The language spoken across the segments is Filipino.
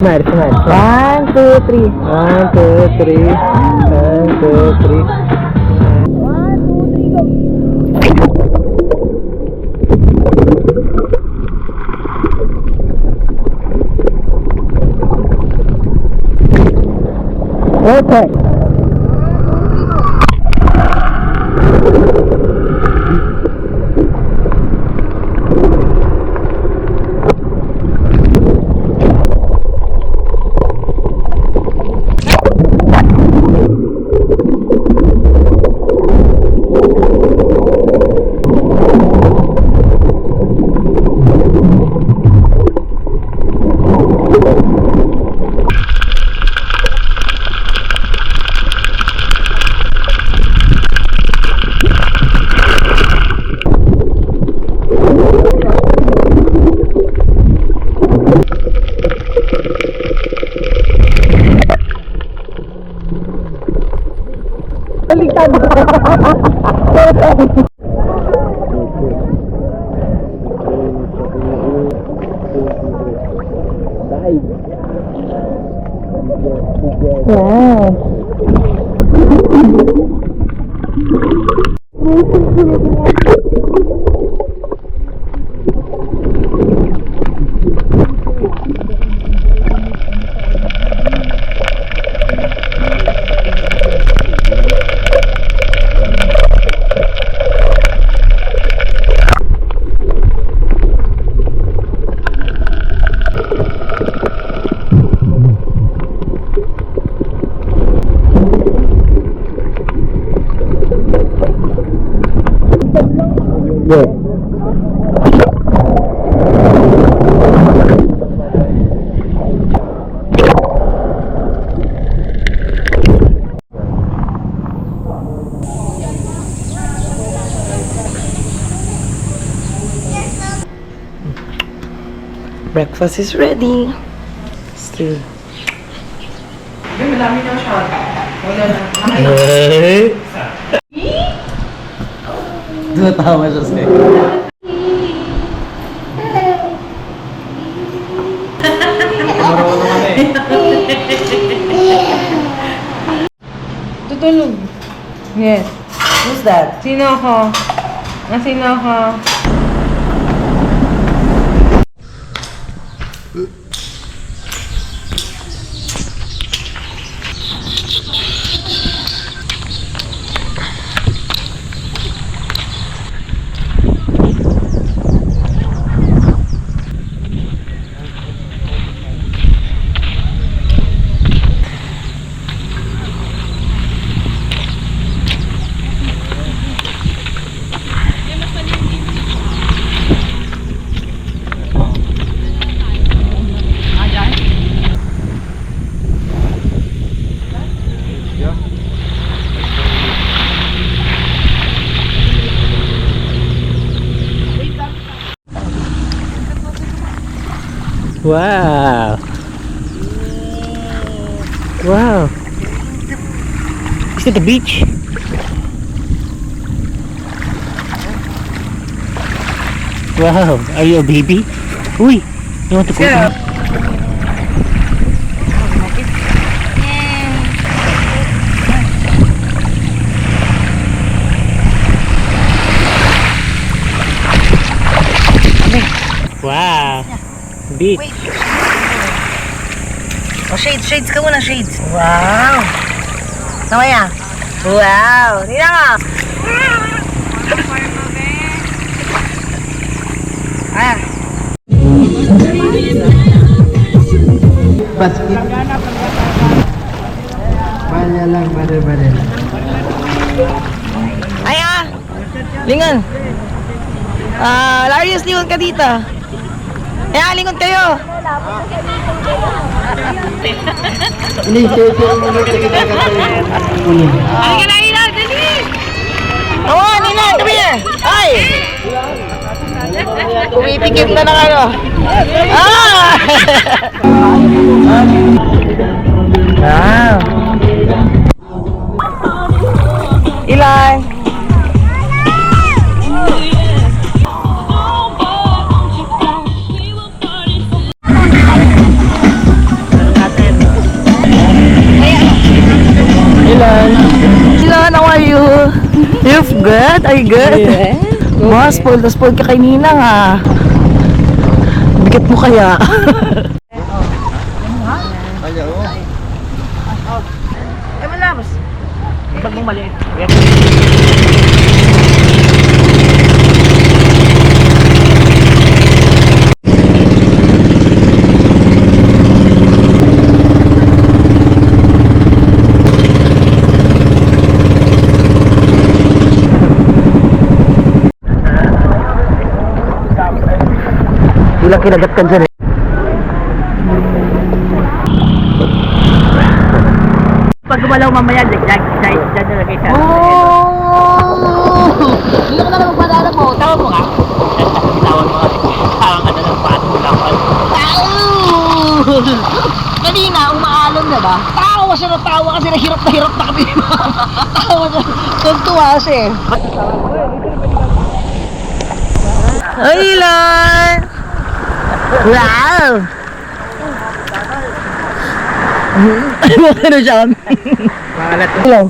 Smile, smile. 1, 2, 3. 1, 2, 3. 1, 2, 3. 1, 2, 3, go. Okay. Baliktad. Wow. Yeah. Breakfast is ready. Still. Malami na siya. Wala na. Tumatawa siya sa'yo. Marunong naman eh. Tutulog. Yes. Who's that? Sino ako? Sino ako? Wow. Wow. Is it the beach? Wow. Are you a baby? Uy. You want to go? Yeah. Wow. Beach. Wait. Oh, shades ka muna, shades. Wow. Namaya. Wow. Tingnan mo. Ah. Basket. Bala lang, bala. Ay Lingon. Larius, lingon ka dito. Lingon kayo. Ini share mo na kita katayin. Halika na, Ilan. Dali. Ilan. Come here. Ay. Tumipikit na ng ano. Wow. Ilan. Ilan? Ilan, how are you? You're good? Are you good? Mas, spoiled na spoiled ka kay Ninang ha. Bigat mo kaya. Eh, malabas. Pag mong maliit. Ilang kinagat ka dyan eh. Pag gumalaw mamaya, dyan nalagay siya. Hindi ko na lang magpadala mo. Tawag mo nga. Tawag mo nga. Tawag ka na lang patulakon. Kanina, umaalon na ba? Tawa siya na tawa kasi nahirap na kami. Tawa siya. Tuntua siya eh. Ay, Ilan! Wow! Ano siya? Ilan?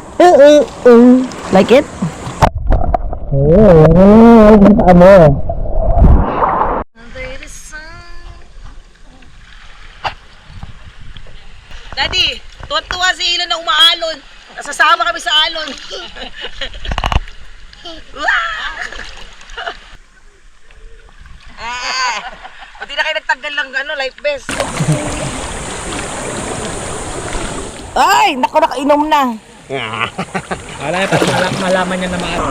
Like it? Oh, ang mo. Daddy, tuwa-tuwa si Ilan na umaalon. Nasasama kami sa alon. Hindi na kayo nagtanggal ng life vest. Ay, naku, nakainom na. Wala na, pag malaman niya na maaari.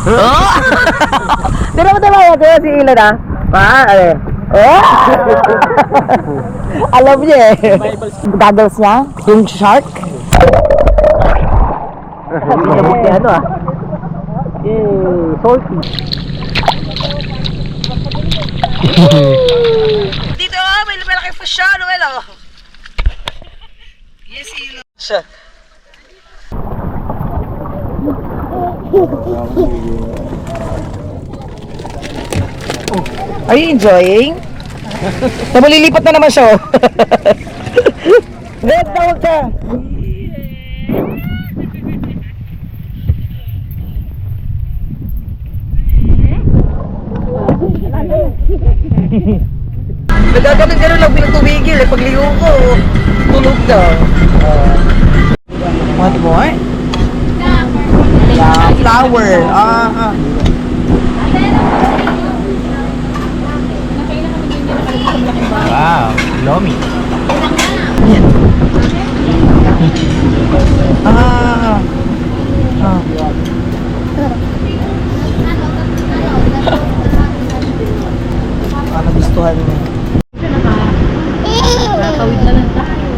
Oh! Pero mo talaga ko si Ilan ha? Oh! Alam niya eh. Goggles niya? Yung shark? Pinabot niya ano ah. Yay! Salty. Dito, may malaking fish siya, Noel, oh. Yes, Ilan. Siya. Are you enjoying? Malilipat na naman siya. Red, tawag ka. Nagaganon lang pinagtumigil eh. Pagliho ko, tulog na. What more? Yeah, flower. Wow, lomi. Nagustuhan mo. Nakakawid na lang tayo.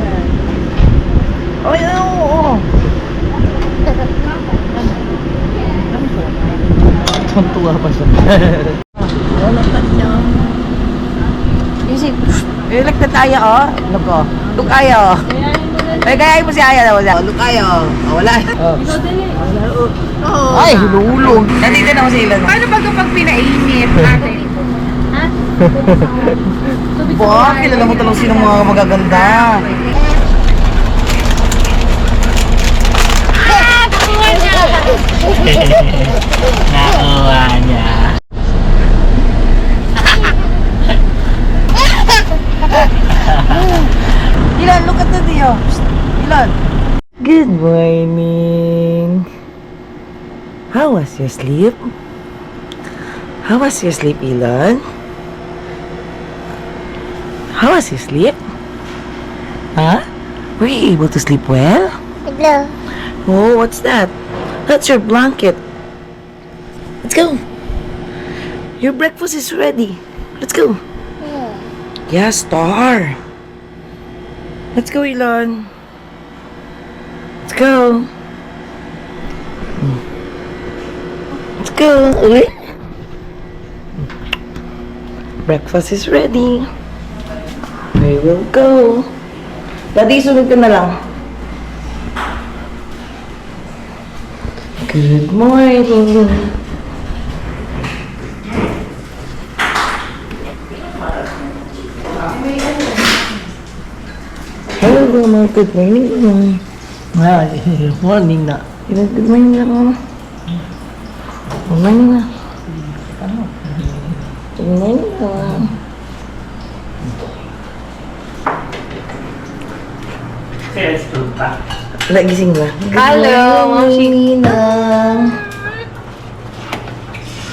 Ay, oo. Tuntua pa siya. Isip, ilak na tayo, oh. Look, oh. Look, ayo. Ay, kaya mo si Aya daw. Look, ayo. Wala. Ay, hululog. Nandito na ako sa ilan. Paano ba kapag pinainit natin? Ba, kilala mo talagang sino mga magaganda. Nakuha niya. Ilan, look at the Dio. Ilan. Good morning. How was your sleep? How was your sleep, Ilan? How was your sleep? Huh? Were you able to sleep well? No. Oh, what's that? That's your blanket. Let's go. Your breakfast is ready. Let's go. Yeah, Star. Let's go, Elon. Let's go. Let's go. Uy. Breakfast is ready. We will go. Daddy, sunod ka na lang. Good morning. Hello, mama. Good morning, mama. Morning na. Good morning, mama. Good morning, mama. Good morning, mama. Wala, gising ba? Hello, Ma'am Ninang.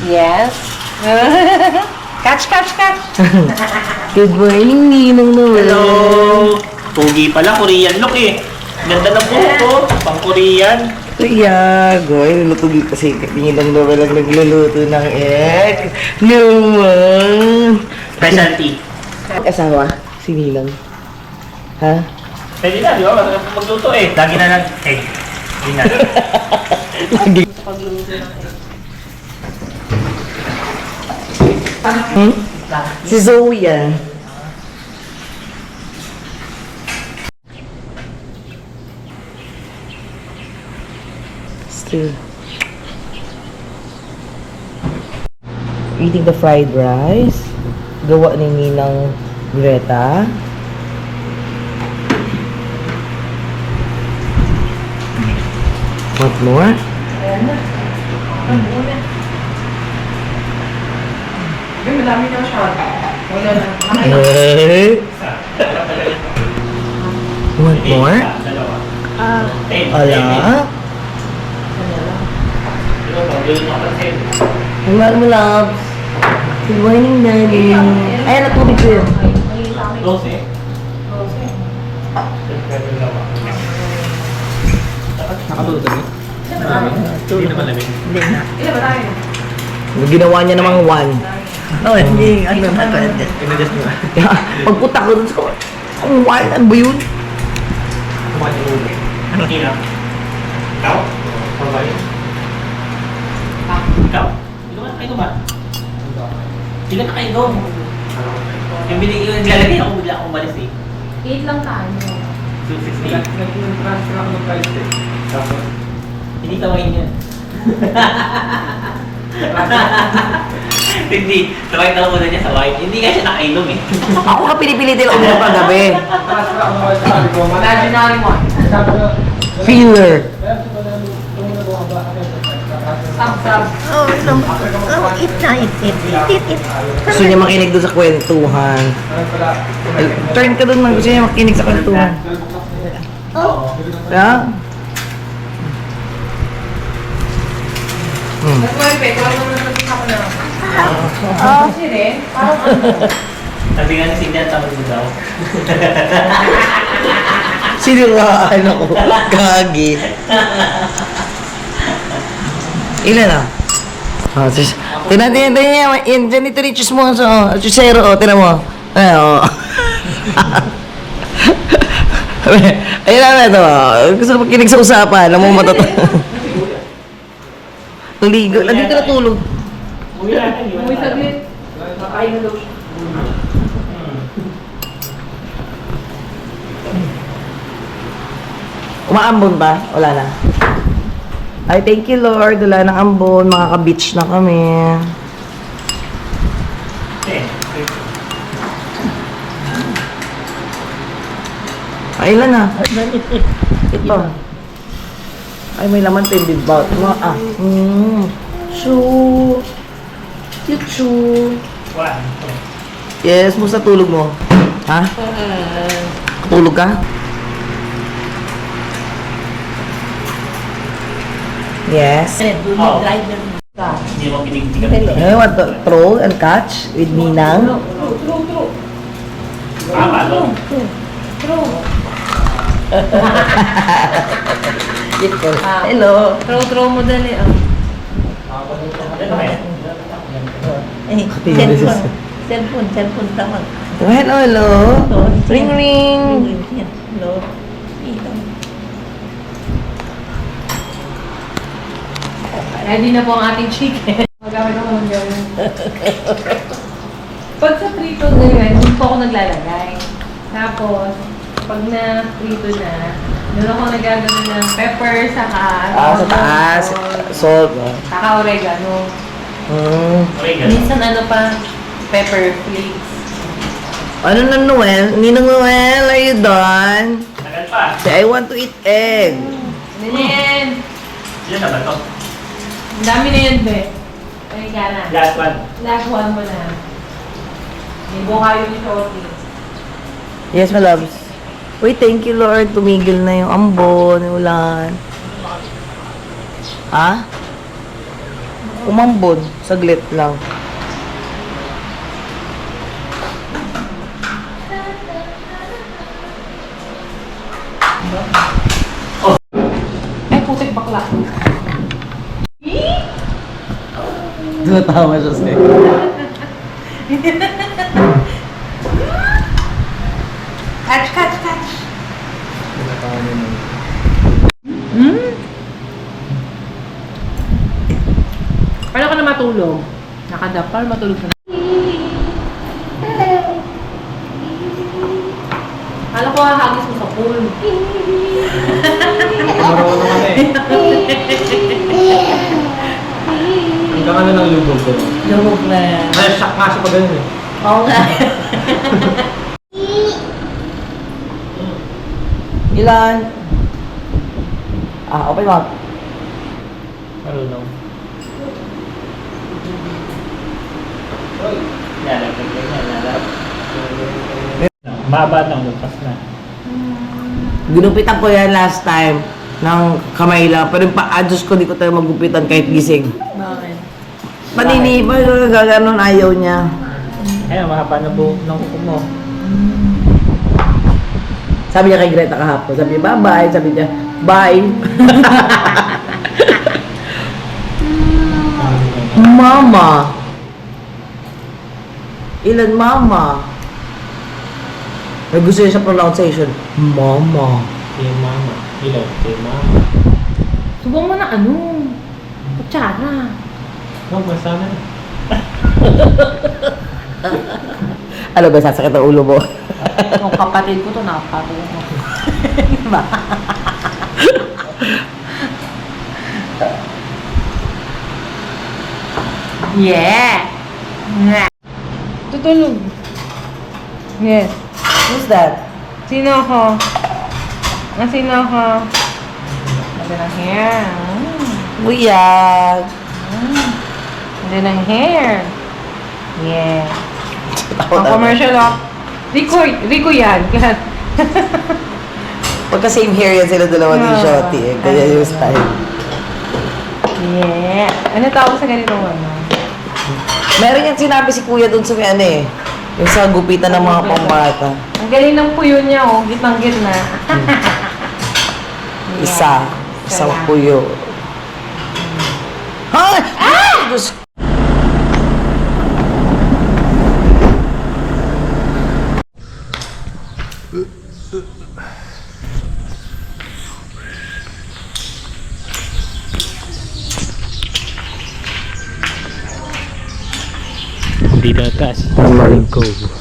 Yes. Catch. Good morning, Ninang naman. Hello! Pogi pala, Korean look eh. Ganda ng buhok ko, pang Korean. Kuya, goy, luto kasi Ninang naman lang nagluluto ng egg. Naman. Specialty. Asawa, si Ninang. Ha? Pwede na, di ba? Magluto eh. Lagi na lang egg. Hindi na. Si Zoe yan. Still eating the fried rice. Gawa ni Ninang Greta. What more? Eh? Want more? Dalawa. Ala? Hello, mo loves. Good morning, Daddy. Ay, natubig ko yun. 12. Nakatulog kami? Hindi naman lamig. Ginawa niya namang one. Oh, hindi, ano na pwede. Pinadjust mo na. Pagpunta ko dun sa ko, ang one, ano ba yun? Kumain yung ulo. Hindi na. Ikaw? Pagbayo? Ikaw? Ikaw ba? Hindi ka kayo doon. Yung naglalagay ako bigla akong umalis eh. 8 lang tayo. 260. Nag-transfer ako ng price eh. Hindi tawain yan. Hindi. Tawain na muna niya sa white. Hindi nga siya nakainom eh. Ako ka pinipilitin ako ng paggabi. Imaginary one. Feeler. Sab. Gusto niya makinig doon sa kwentuhan. Turn ka doon man. Gusto niya makinig sa kwentuhan. Yeah? Kasi rin, parang ano. Sabi nga ni Signan, tama mo daw. Siniraan ako. Gagi. Ilan na? Oh, tinan niya. Yan, dyan ito rin chismoso. Chisero, tinan mo. Ay, oh. Ayun na ito. Gusto ko makinig sa usapan. Alam mo matato. Tuligo. Lagi ka natulog. Umuwi saglit. Makain na daw siya. Umaambon ba? Wala na. Ay, thank you Lord. Wala na ambon. Makaka-beach na kami. Ay, ilan na? Ito. Ay, may laman tindi bout. Shoo. Cute shoo. Yes, musta tulog mo? Ha? Tulog ka? Yes. Hindi mo pinigtigan. I want to throw and catch with Ninang. Paano? Hello. Throw mo dali. Cellphone, tawag. Hello, hello. Ring, ring. Hello. Ready na po ang ating chicken. Magamit ako ng gawin. Pag sa prito na yun, hindi po ako naglalagay. Tapos, pag na-prito na, doon ako nagagawin ng pepper, saka... Sa taas. Salt. Saka oregano. Mm. Okay, ganun. Minsan ano pa, pepper flakes. Ano na Noel? Ninong Noel, are you done? Tagal pa. Say, I want to eat egg. Ano na yan? Ilan na ba to? Ang dami na yan, be. Ay, ka na. Last one. Last one mo na. Libo kayo ni Shorty. Yes, my loves. Uy, thank you, Lord. Tumigil na yung ambon, yung ulan. Ha? Umambon. Saglit lang. Ay, putik bakla. Tumatawa siya sa'yo. Catch. Paano ka na matulog? Nakadap. Paano matulog ka na? Kala ko hahagis mo sa pool. Marunong kami. Hanggang ano ng lubog ko. Lumog na yan. Ay, shock nga siya pa ganun eh. Oo nga. Ilan? Open mouth. Marunong. Maba na, lumpas na. Ginupitan ko yan last time ng kamay lang. Pero yung pa-adjust ko, di ko tayo magupitan kahit gising. Bakit? Panini, pa gaganon ayaw niya. Ayun, mahaba na buhok ng kuko mo. Sabi niya kay Greta kahapon, sabi niya, bye-bye. Sabi niya, bye. Mama. Ilan mama? May gusto niya sa pronunciation. Mama. Kay mama. Ilaw, kay mama. Subong mo na ano? Kutsara. Huwag masama na. Ano ba, sasakit ang ulo mo? Yung kapatid ko to, nakapatid mo. Yeah! Tutulog. Yes. Who's that? Sino ako? Sino ako? Ganda ng hair. Buyag. Ganda ng hair. Yeah. Ang commercial of Rico yan. Pagka same hair yan sila dalawa ni Shotty eh. Kaya yung style. Yeah. Ano tawag sa ganitong ano? Meron yan sinabi si Kuya dun sa may ano eh. Yung sa gupitan ng mga pambata. Ang galing ng puyo niya, oh. Gitnang-gitna. Isang puyo. Ay! Diyos. Dito na taas. Maling Cove.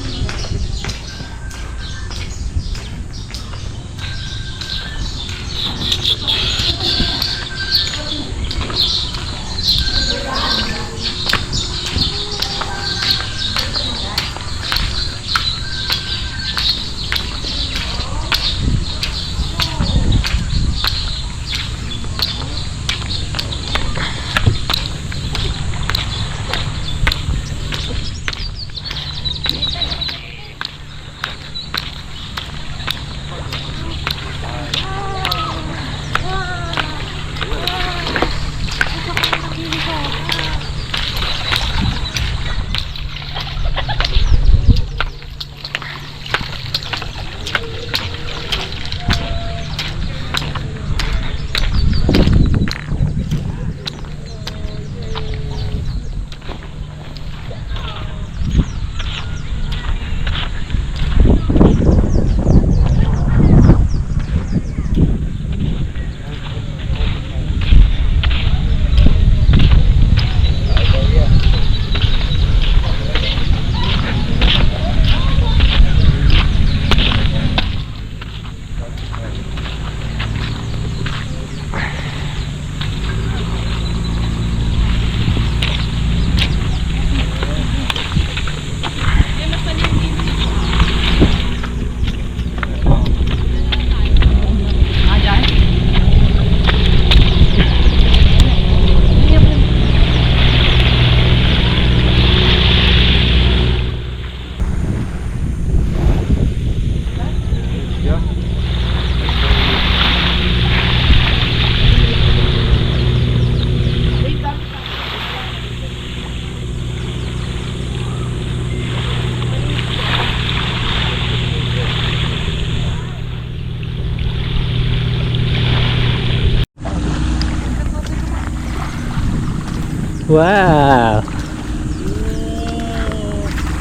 Wow.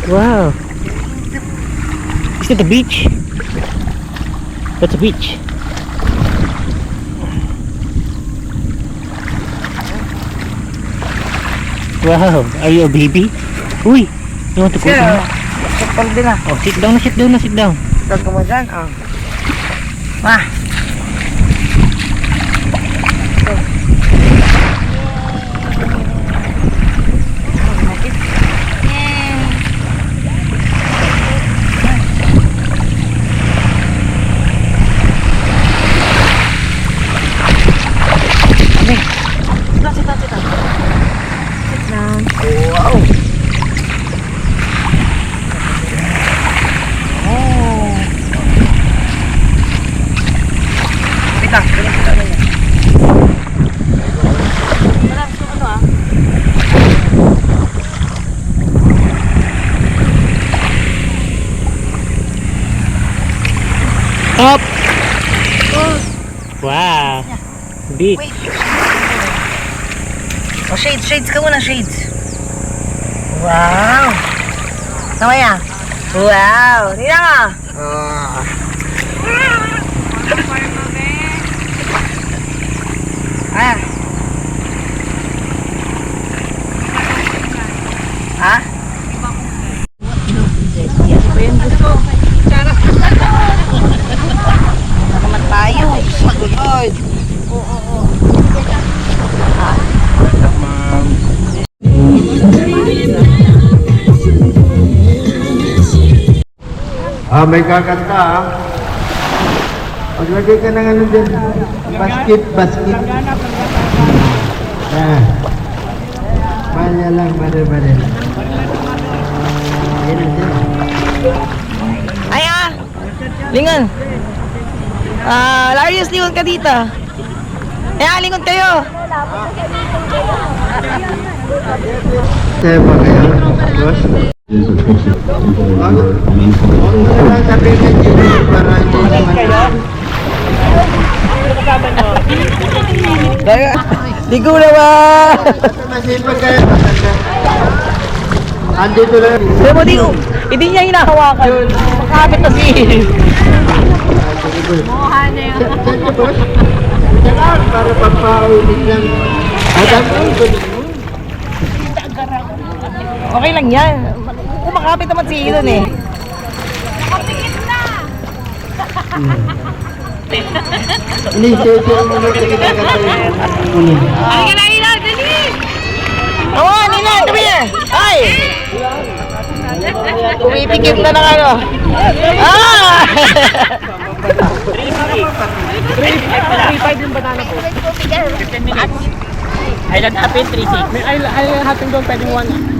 Wow. Is that the beach? That's a beach. Wow. Are you a baby? Uy. You want to go down? Kapal din ah. Oh, sit down na, sit down na, sit down. Ikaw ka mo dyan, oh. Ma! Up! Wow! Beach. Oh, shades ka muna, shades. Wow! Samaya. Wow! Tingnan ka! Ah. Ha? Naman tayo. Magulod. May kakanta ah. Maglagay ka ng ano dyan. Basket. Manya lang, mare. Ay Lingon! Larius, lingon ka dito. Lingon kayo! Saya pa kayo, boss? Huwag mo lang sabihin ng Jimmy para hindi naman. Ligo na ba? Masipag kayo. Andito lang. Pero mo hindi niya hinahawakan. Makakapit na si... Boss? Kailangan para pampaulit lang. Okay lang yan. Kumakapit naman si Elon eh. Ini-share mo na sa kinakanta. Halika na, Ilan! Dali! Awan, Elon! Come here! Ay! Tumitikip na ng ano. Ah! 3.5 yung banana po. 15 minutes. Island Hopping, 3.6. May Island Hopping doon, pwedeng 1.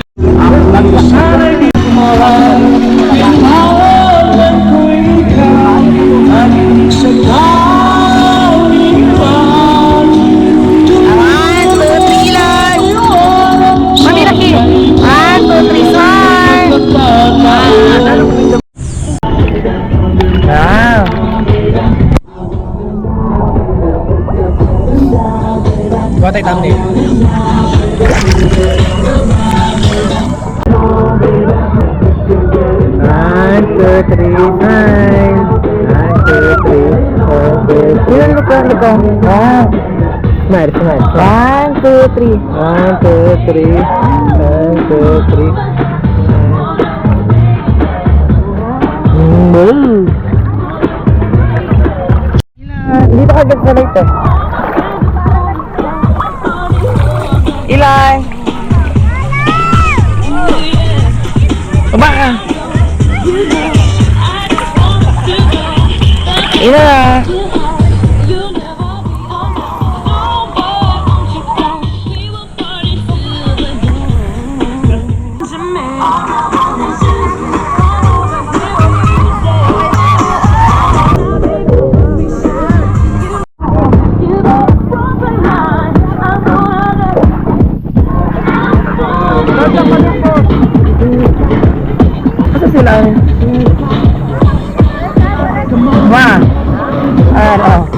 Gawa tayo thumbnail. One, two, three, smile. 1, 2, 3, okay. Yun, look. Wow. Smile. 1, 2, 3. 1, 2, 3. 1, 2, 3. Move. Dito ka ganda na ito. Ilan? Baba ka. Ilan na. Asa sila? Ma. Ano?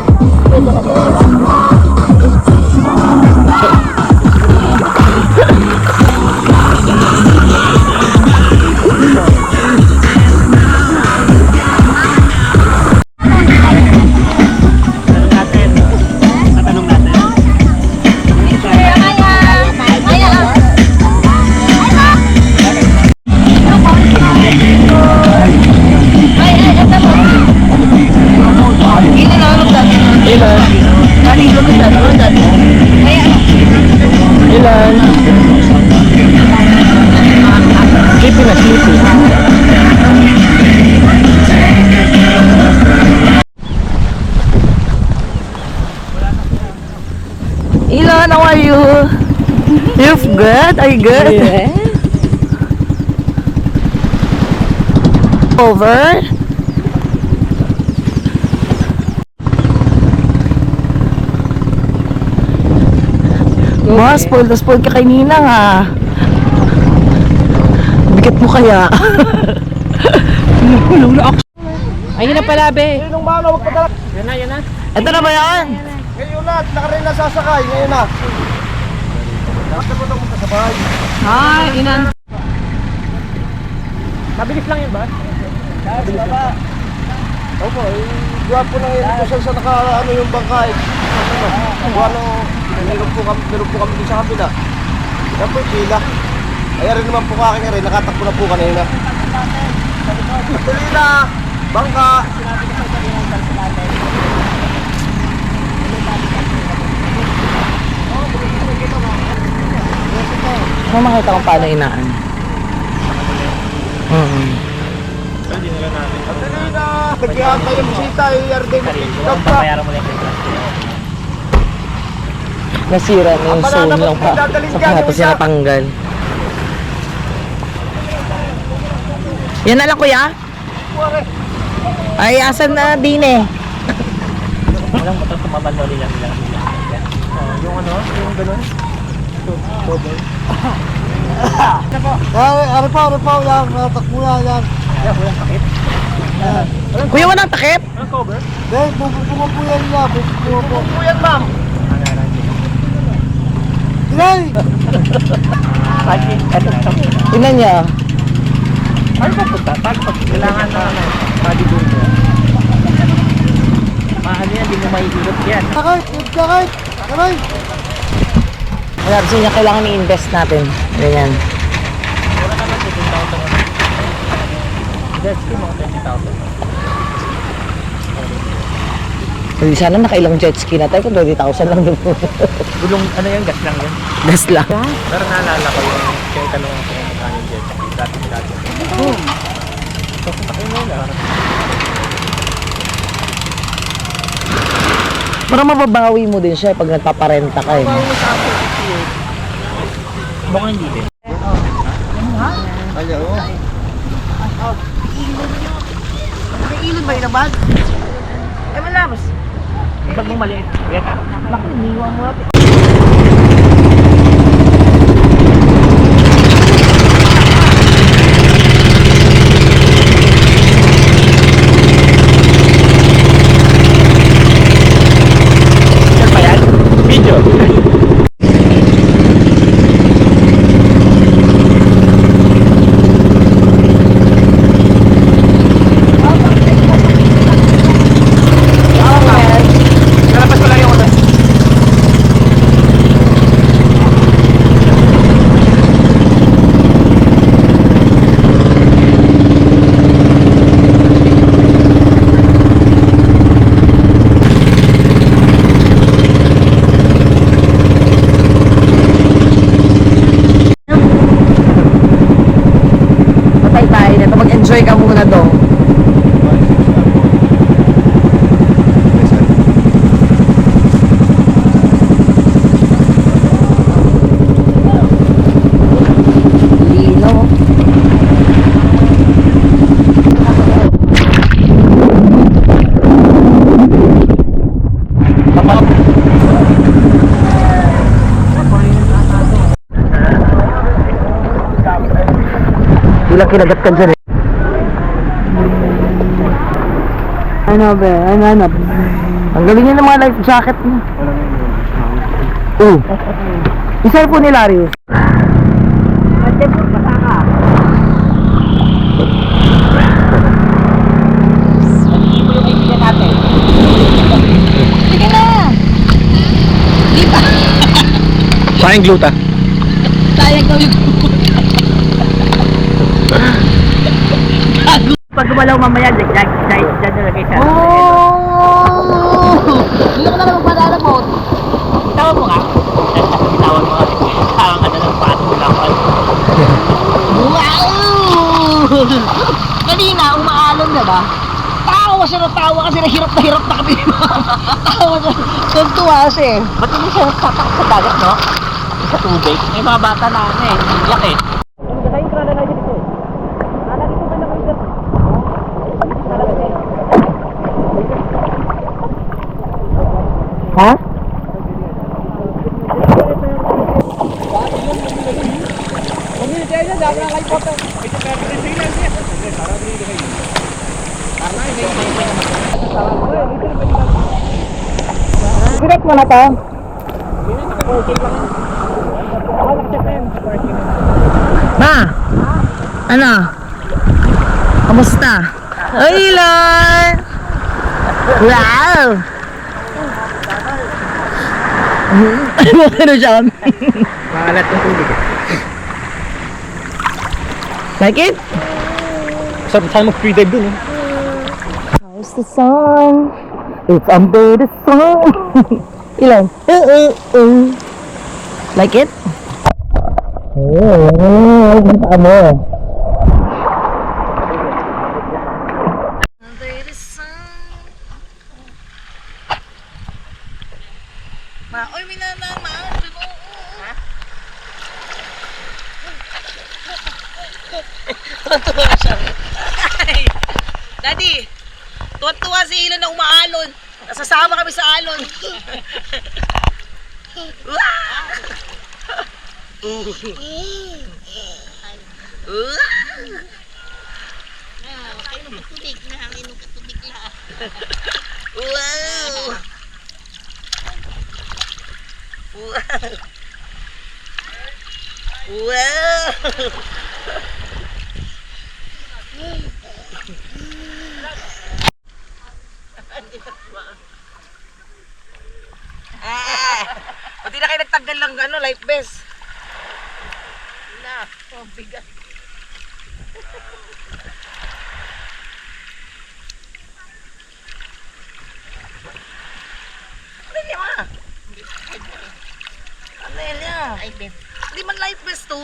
You're good? Are you good? Over. Mas, spoiled na spoiled ka kay Ninang ha. Bigat mo kaya. Ayun na pala, be. Yun ang mana, huwag padala. Yan na, yan na. Ito na ba yan? Ngayon na, nakarin na sasakay. Ngayon na. Nakasabot ako kasabay. Ay, inan. Mabilis lang yun ba? Bilis ba? Opo, gwapo lang yun ito sa naka, ano yung bangkay. Ano, meron po kami dito sa kapila. Yan po, pila. Ay, rin naman po kaking rin, nakatakbo na po kanina. Dali na, bangka. Ano makita kung paano inaan? Dali na, nagkihan tayo bisita, i-RD mo. Bayaran mo lang yung Nasira na yung zone lang pa. Tapos yung natanggal. Yan na lang kuya? Ay, asan na din eh? Walang motor tumabando nila. Yung ano, yung ganun. Ano pa, yan, takbo yan. Kuya, walang takip? Anong cover? Dahil, bubungan po yan niya, bubungan po yan, ma'am. Hinay! Tingnan niya. Ano pa punta? Pag kailangan na bodybuilder. Mahal yan, di mo mahihirap yan. Sakay! Sakay! Kaya kasi niya kailangan i-invest natin. Ganyan. Mura naman 15,000. Jet ski mo, 20,000. Hindi sana nakailang jet ski na tayo kung 20,000 lang doon. Gulong, ano yan, gas lang yun. Gas lang. Pero naalala ko yung kaya tanong ko kung magkano yung jet ski. Dati. So, kung takin mo yun, Parang mababawi mo din siya pag nagpaparenta ka eh. mukhang hindi din. Ayaw. May ilon ba yun naman? Eh, malabas. Pag mong maliit, wait. Naku, iniwan mo natin. Yan pa yan? Video. Nalapas ko lang yung ulo. Patay tayo nito. Mag-enjoy ka muna doon. Lino. Ilang kinagat ka dyan eh. Ano ba? Ano? Ang galing niya ng mga life jacket niya. Yung cellphone ni Larius. Sige na! Di pa! Saan yung gluta? Sayang daw yung Pag gumalaw mamaya, dyan nalagay siya. Oh! Hindi ko na lang magpadala po. Tawag mo nga. Tawag mo nga. Tawag ka na ng pato mo lang. Wow! Kanina, umaalon na ba? Tawa siya na tawa kasi hirap na kami. Tawa siya. Tuntua siya eh. Ba't hindi siya tatak sa dagat, no? sa tubig. May mga bata na ano eh, laki. Ha? Direct mo na to. Ma! Ano? Kamusta? Ay, Lord! Wow! Ano siya? Maalat yung tubig. Like it? Saan mag-free dive dun eh? How's the song? It's under the sun. Ilan? Like it? Oh, punta mo. Under the sun. Ma, oy, minana, ma. Tuwa siya. Ay, Daddy, tuwa-tuwa si Ilon na umaalon. Nasasama kami sa alon. Wow! Wow! Hindi na kayo nagtanggal ng ano, life vest. Na, oh, bigat. Ano yun ma? Ano yun niya? Hindi man life vest to.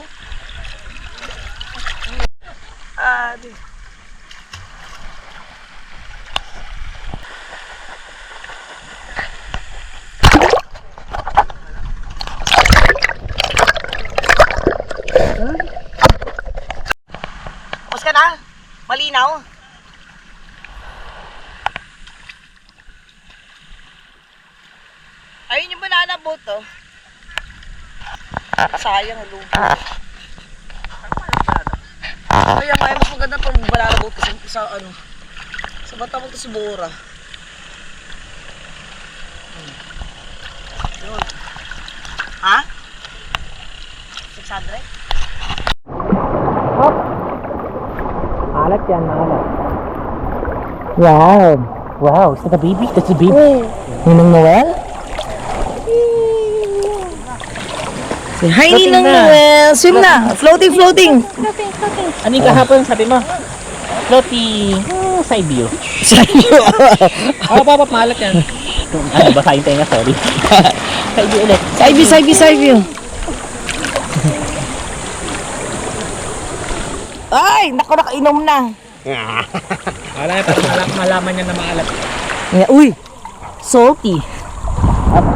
Di. Tapos ka na? Malinaw? Ayun yung banana boat, oh. Sayang, lubo. Kaya nga, mas maganda pa banana boat kasi sa ano, sa Batabang to sa Bora. Yun. Ha? 600? Maalat yan, maalat. Wow! Wow, is that a baby? That's a baby. Ninong Noel? Say hi, Ninong Noel! Swim na! Floating, floating! Ano yung kahapon sabi mo? Floating side view. Papa, maalat yan. Ano, basahin tayo nga, sorry. Side view ulit. Side view, side view, side view! Ay! Naku, nakainom na! Wala na, para malaman niya na maalat. Uy! Salty!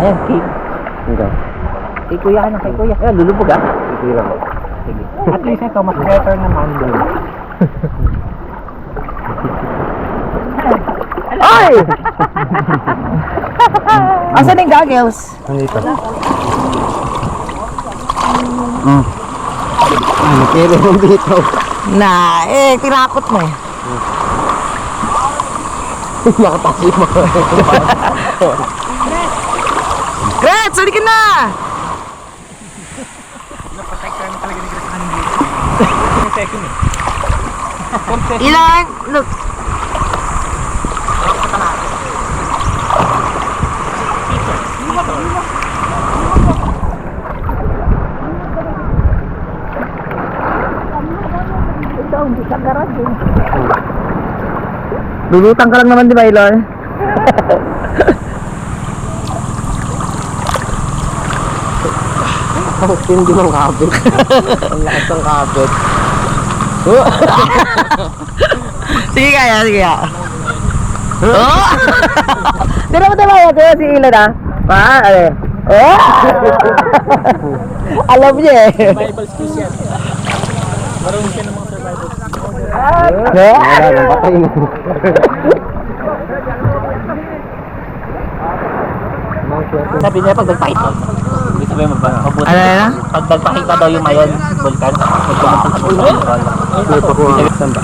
Ayan, cake. Kay kuya ka na, kay kuya. Ayan, lulubog ah. Sige lang. Sige. At least ito, mas better naman doon. Ay! Asan yung goggles? Nandito. Kaya mo dito. Na, tinakot mo eh. Nakatasi mo. Gret, sali ka na! Ilan? Look. Lulutang ka lang naman, di ba, Ilon? Ang tindi ng kabit. Ang lakas ng kabit. Sige kaya, sige kaya. Oh! Tira mo tayo si Ilon ah. Pa, Alam niya eh. Bible skills yan. Marunong siya ng mga survival skills. Wala nang patay na. Sabi niya pag nagpakita. Ibig sabihin mabuti. Ano na? Pag nagpakita daw yung mayon, vulkan, magpumunta sa vulkan. Saan ba?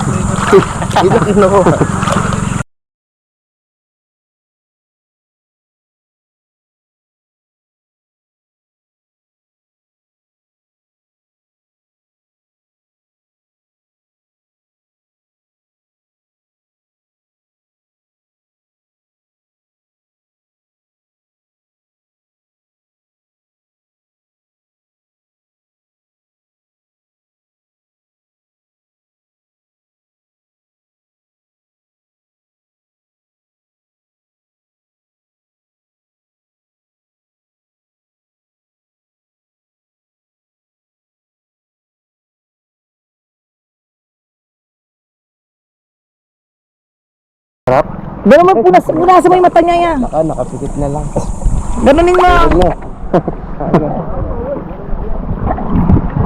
Ito ko. Ganun mo, punasan mo yung mata niya yan. Nakapikit na lang. Ganunin mo.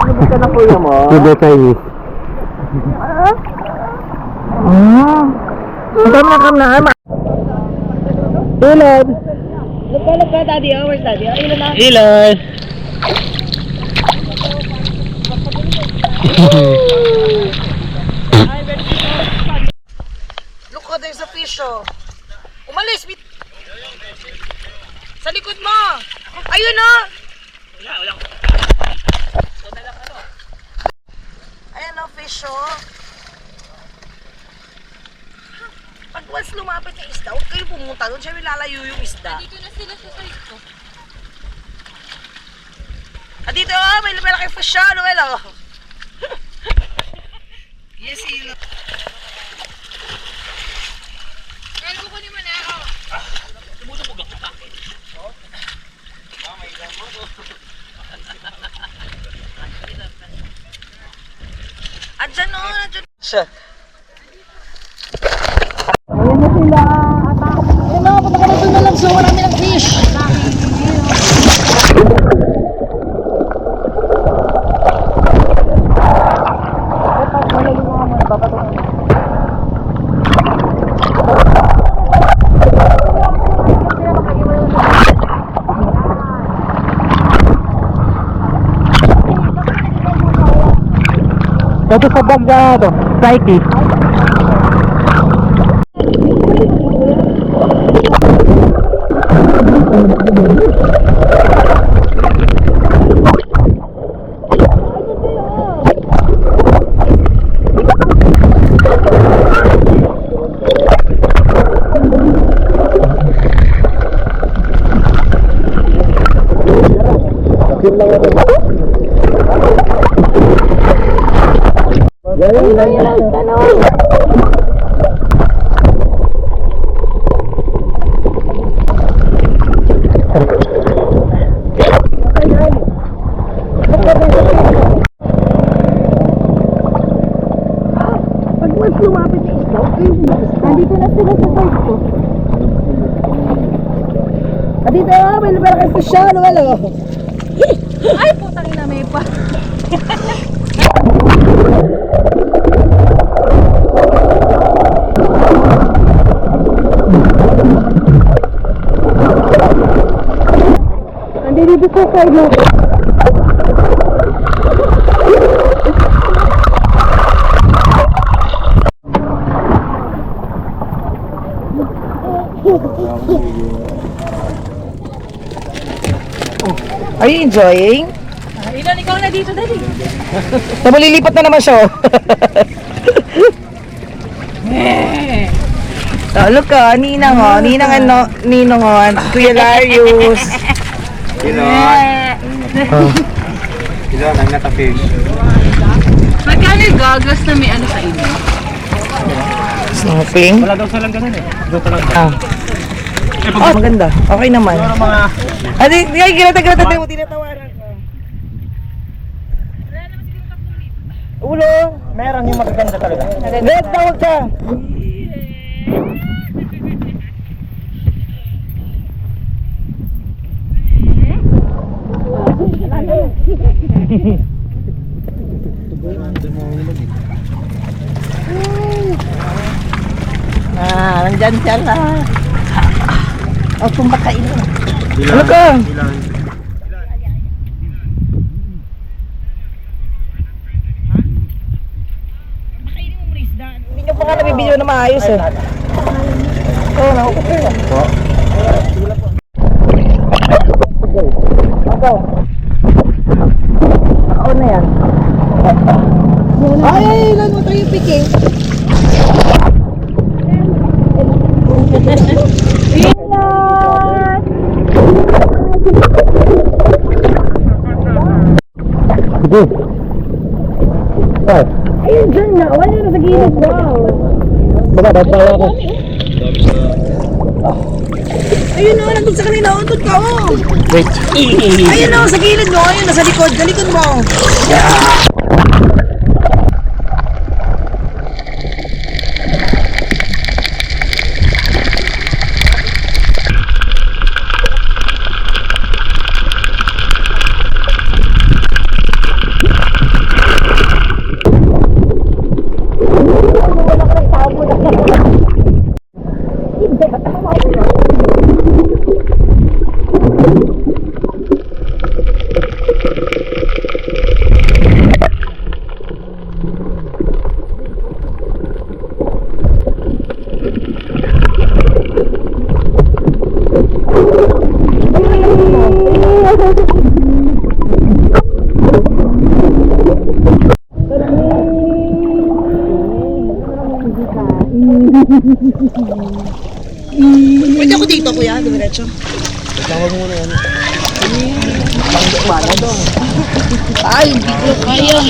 Ano ka na kuya mo? Hindi Chinese. Ang dami na kam na. Ilan? Look ka, daddy. Where's daddy? Ilan na? Ilan! Look ka, there's a fish, oh. Umalis, bit. Sa likod mo. Ayun, oh. Ayan, oh, fish, oh. Pag once lumapit yung isda, huwag kayo pumunta doon. Siyempre lalayo yung isda. Dito na sila sa side ko. Dito, oh, may malaking fish siya, Noel, oh. Yes, yun. Kaya kukunin mo na ako. Andyan, oh, andyan. Siya. Ito sa bag na ito, Psyche. Nandito na sila sa side ko. Dito, oh, may malaking fish siya, Noel, oh. Ay, putang ina, may pa. Nandito sa side mo. Are you enjoying? Ilan, ikaw na dito, dali. Malilipat na naman siya, oh. Oh, look, oh, Ninang, oh. Ninang, ano, Ninong, oh. Kuya Larius. Ilan ang nata-fish? Magkano yung goggles na may ano sa inyo? Snorkeling? Wala daw silang ganun eh. Dito lang. Ah. Oh, maganda. Okay naman. Mga Adi, ginata-ginata mo, tinatawaran ko. Ulo. meron yung magaganda talaga. Red, tawag ka. nandyan siya na. O, kung bakain mo. Ano ka? Hindi nyo pa nga nabibideo na maayos eh. Oo, nakukupin. Ako. Ako na yan. Ay, ilan mo tayo picking? Sige. Ay. Ayun, dyan na. Wala na sa gilid. Wow. Baka, dapat ako. Ayun na, nandun sa kanila. Untod ka, oh. Wait. Ayun na, sa gilid mo. Ayun, nasa likod. Sa likod mo. Pwede ako dito, kuya. Diretso. Ay, hindi ko kaya.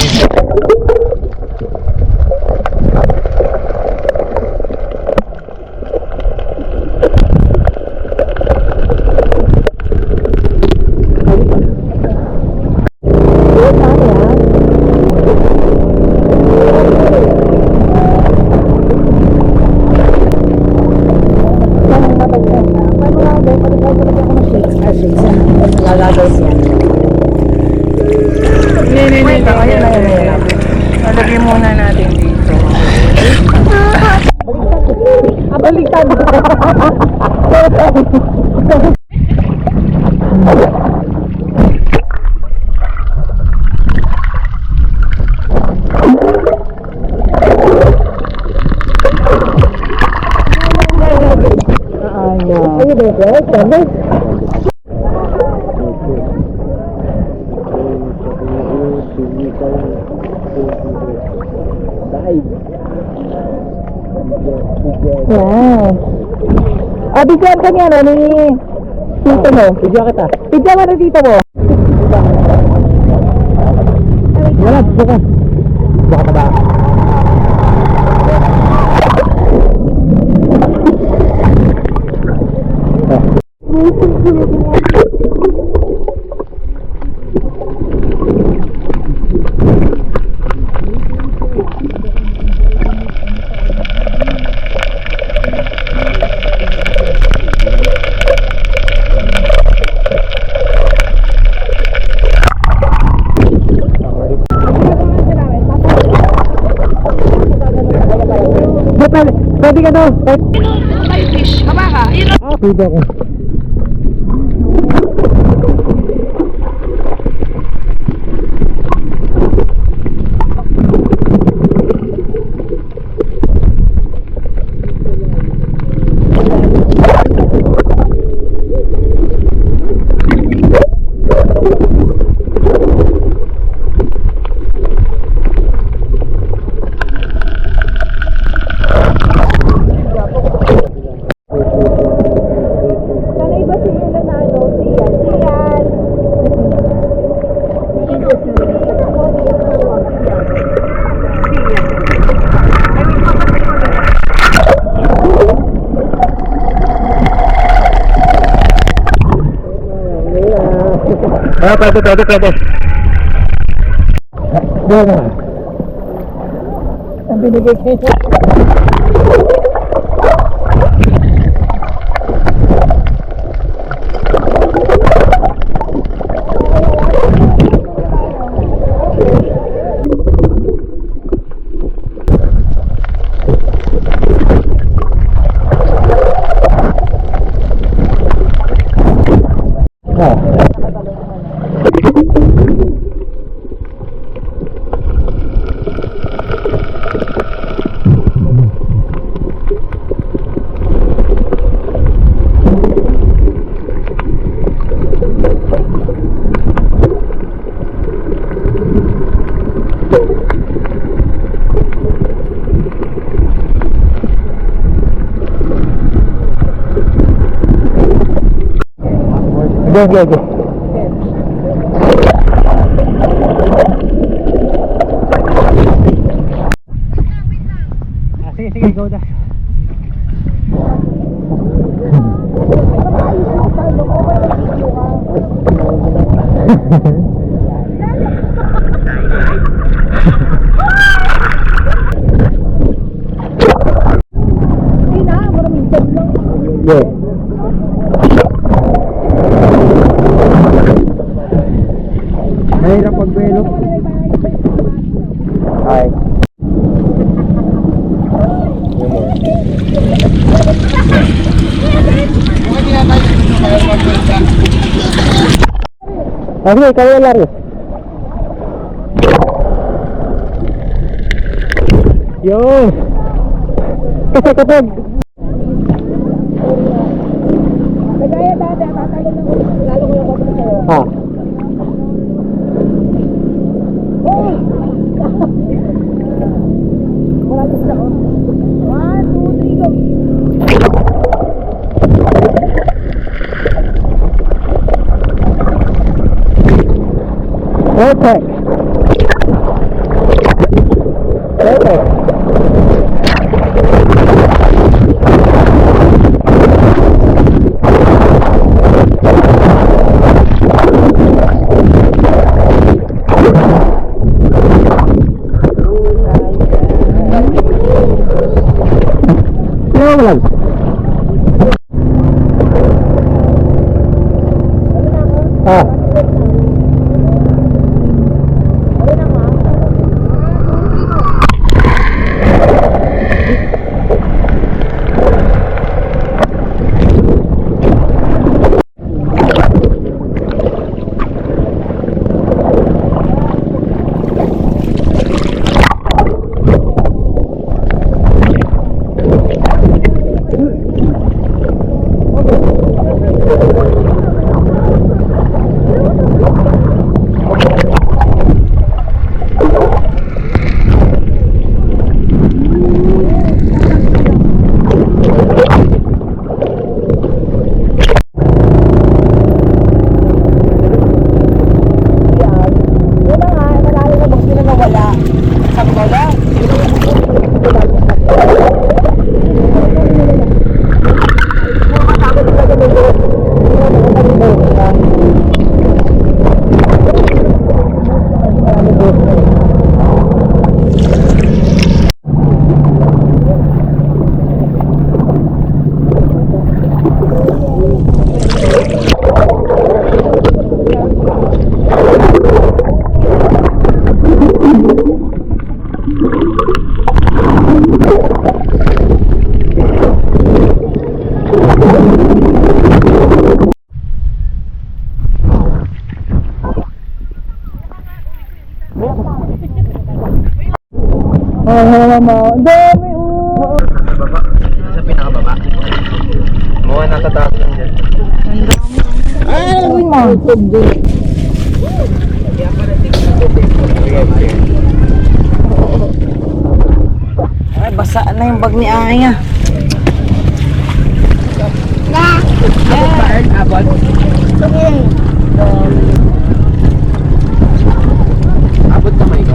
Lalagyan muna natin dito. Baliktad. Wow. Bigyan ka niya, ni tito mo. Bigyan kita. Bigyan mo na tito mo. Wala, buka. Buka ka ba? Pwede ka daw. Fish. Haba ka. Pwede ako. Pwede. Buka. Ang binigay kayo. Okay. Sige, go na. Yeah. Mahirap pagbelo. Ay. Okay, kaya lari. Yo. Kasi kapag ha. Perfect. Ano lang? Ah. Ang dami Baba. Sa pinakababa. Mga nakataas lang dyan. Ay, ano mo? Ay, basa na yung bag ni Aya. Abot kamay ko.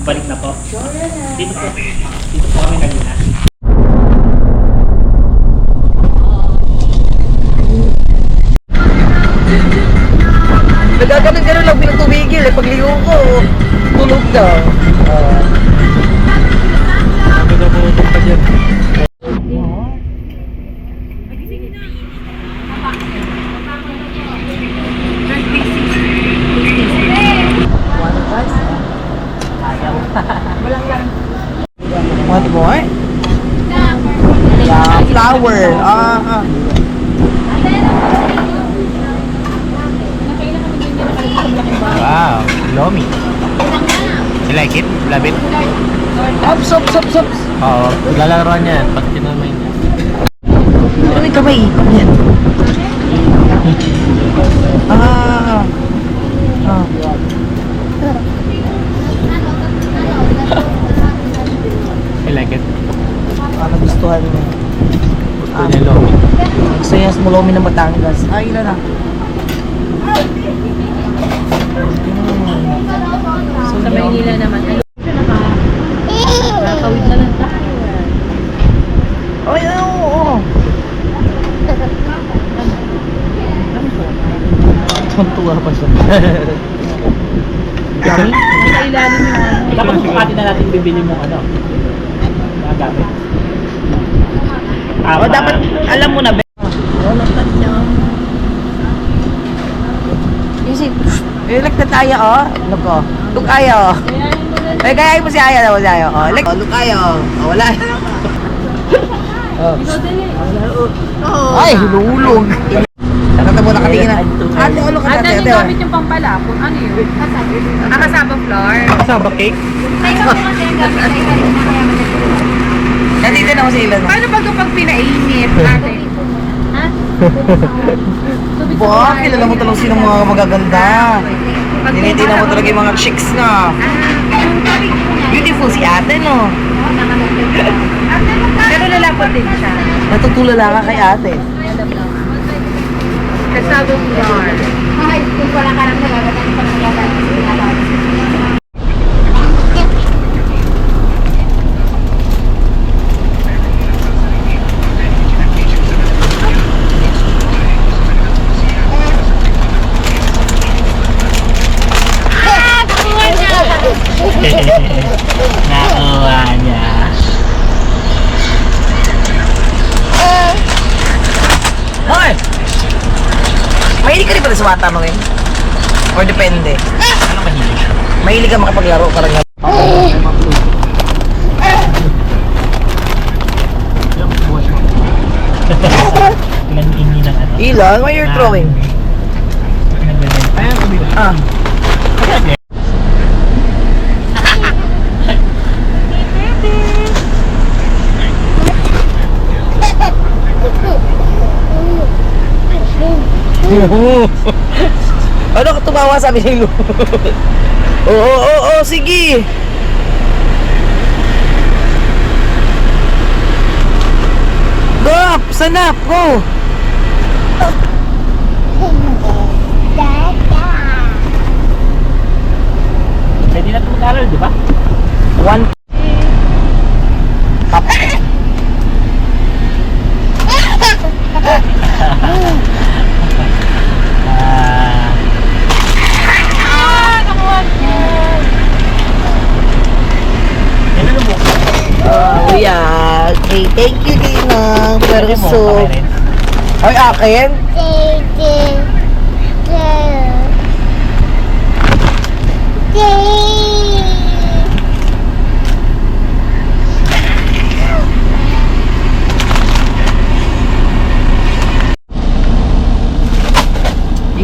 Balik na po. Dito po. Dito po kami kanina. Nagaganon-ganon lang pinatubigil eh. Pagligo ko, tulog na. Sabi na pumuntok ka dyan. Yeah, flower. Wow, lomi. You like it? Love it? Ops. Oo, lalaro niya pag kinamay niya. Pero may kamay. Yan. You like it? Nagustuhan mo. Gusto niya lomi. Sayas mo lomi ng Batangas. Ilan na? Sa Maynila naman. Ano siya nakakawid na lang tayo. Ay, oo. Tuntua pa siya. Yummy? Nasa ilalim yung ano. Dapat susukatin na natin bibili mong ano. Mga gamit. O, dapat alam mo na, be. Isip, look na tayo, oh. Look, oh. Look, ayo. Ay, kaya mo si Aya daw, si Aya. Oh, look, ayo. Oh, wala. Ay, hululog. Nakata mo nakatingin na. Ate, ulo ka Ate, natin. yung gamit yung pampalapon. Ano yun? Kasabang floor. Kasama cake? Nandito na ako sa ilan. Paano ba kapag pinainit? Ate? Ha? Ba, kilala mo talagang sinong mga magaganda. Tinitingnan mo talaga yung mga chicks na. Beautiful si ate, no? Pero lalapot din siya. Natutulala ka kay ate. Kasabang floor. Nakuha niya. Hoy! Mahilig ka rin pala sa mga tanong yun? Or depende? Ano mahilig? Mahilig ka makapaglaro, parang nga. Yung buwas mo. Ilan ini ng ano? Ilan? Why you're throwing? Pinagbebenta. Ayan, sabi ko. Ah. Ano ka tumawa sabi ni Lu? Oo, sige. Go up, stand up, go. Pwede na ito mag-aral, di ba? One. Up. Oh, yeah. Okay, thank you, Dina. Pero so... Ay, akin?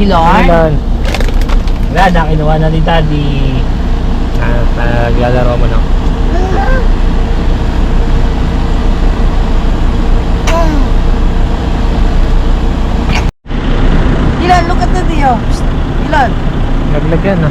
Ilan? Wala na, kinuha na ni Daddy. Naglalaro mo na. Ilan? Look at the Dio. Ilan? Naglagyan na.